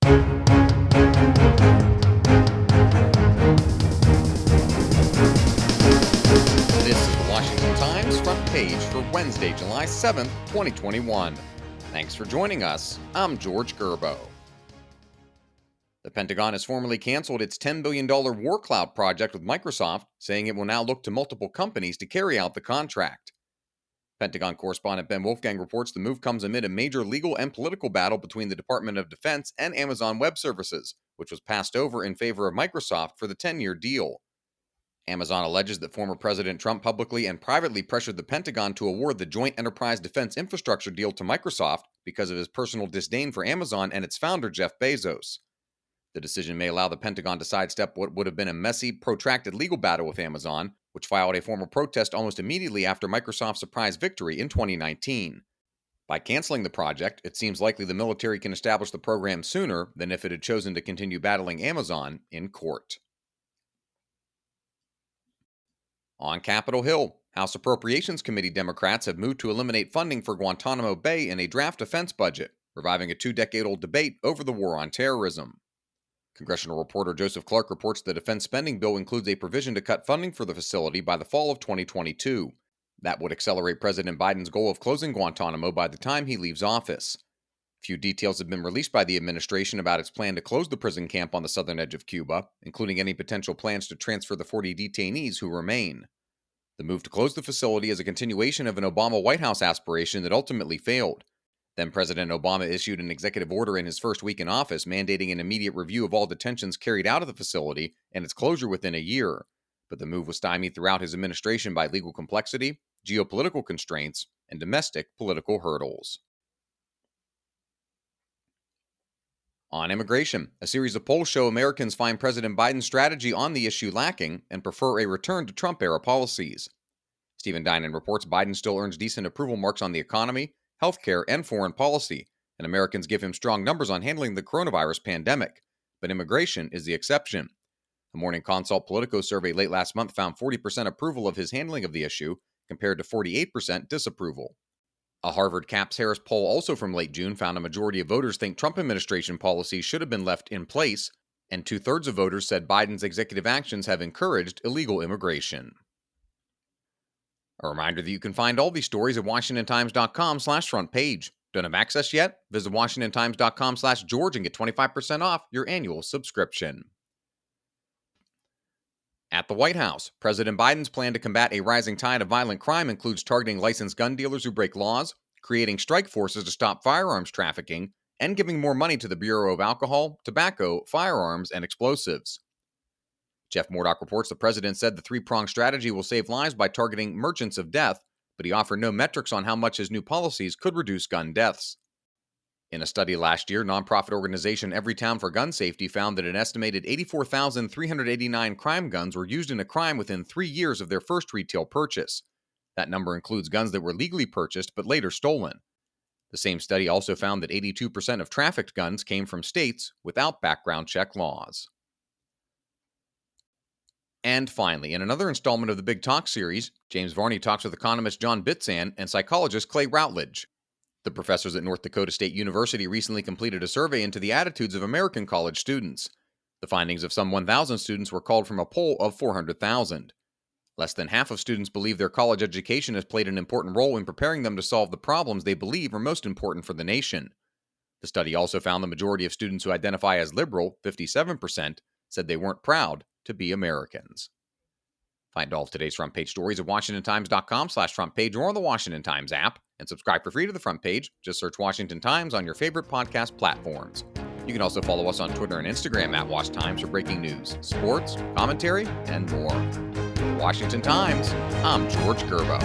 This is the Washington Times front page for Wednesday, July 7th, 2021. Thanks for joining us. I'm George Gerbo. The Pentagon has formally canceled its $10 billion war cloud project with Microsoft, saying it will now look to multiple companies to carry out the contract. Pentagon correspondent Ben Wolfgang reports the move comes amid a major legal and political battle between the Department of Defense and Amazon Web Services, which was passed over in favor of Microsoft for the 10-year deal. Amazon alleges that former President Trump publicly and privately pressured the Pentagon to award the Joint Enterprise Defense Infrastructure deal to Microsoft because of his personal disdain for Amazon and its founder, Jeff Bezos. The decision may allow the Pentagon to sidestep what would have been a messy, protracted legal battle with Amazon, which filed a formal protest almost immediately after Microsoft's surprise victory in 2019. By canceling the project, it seems likely the military can establish the program sooner than if it had chosen to continue battling Amazon in court. On Capitol Hill, House Appropriations Committee Democrats have moved to eliminate funding for Guantanamo Bay in a draft defense budget, reviving a 2-decade-old debate over the war on terrorism. Congressional reporter Joseph Clark reports the defense spending bill includes a provision to cut funding for the facility by the fall of 2022. That would accelerate President Biden's goal of closing Guantanamo by the time he leaves office. Few details have been released by the administration about its plan to close the prison camp on the southern edge of Cuba, including any potential plans to transfer the 40 detainees who remain. The move to close the facility is a continuation of an Obama White House aspiration that ultimately failed. Then President Obama issued an executive order in his first week in office mandating an immediate review of all detentions carried out of the facility and its closure within a year. But the move was stymied throughout his administration by legal complexity, geopolitical constraints, and domestic political hurdles. On immigration, a series of polls show Americans find President Biden's strategy on the issue lacking and prefer a return to Trump-era policies. Stephen Dinan reports Biden still earns decent approval marks on the economy, healthcare, and foreign policy, and Americans give him strong numbers on handling the coronavirus pandemic. But immigration is the exception. A Morning Consult Politico survey late last month found 40% approval of his handling of the issue, compared to 48% disapproval. A Harvard Caps-Harris poll also from late June found a majority of voters think Trump administration policies should have been left in place, and 2/3 of voters said Biden's executive actions have encouraged illegal immigration. A reminder that you can find all these stories at WashingtonTimes.com/front page. Don't have access yet? Visit WashingtonTimes.com/George and get 25% off your annual subscription. At the White House, President Biden's plan to combat a rising tide of violent crime includes targeting licensed gun dealers who break laws, creating strike forces to stop firearms trafficking, and giving more money to the Bureau of Alcohol, Tobacco, Firearms, and Explosives. Jeff Murdoch reports the president said the three-pronged strategy will save lives by targeting merchants of death, but he offered no metrics on how much his new policies could reduce gun deaths. In a study last year, nonprofit organization Everytown for Gun Safety found that an estimated 84,389 crime guns were used in a crime within 3 years of their first retail purchase. That number includes guns that were legally purchased but later stolen. The same study also found that 82% of trafficked guns came from states without background check laws. And finally, in another installment of the Big Talk series, James Varney talks with economist John Bitsan and psychologist Clay Routledge. The professors at North Dakota State University recently completed a survey into the attitudes of American college students. The findings of some 1,000 students were called from a poll of 400,000. Less than half of students believe their college education has played an important role in preparing them to solve the problems they believe are most important for the nation. The study also found the majority of students who identify as liberal, 57%, said they weren't proud to be Americans. Find all of today's front page stories at WashingtonTimes.com/front page or on the Washington Times app, and subscribe for free to the front page. Just search Washington Times on your favorite podcast platforms. You can also follow us on Twitter and Instagram at Wash Times for breaking news, sports, commentary, and more. For Washington Times, I'm George Gerbo.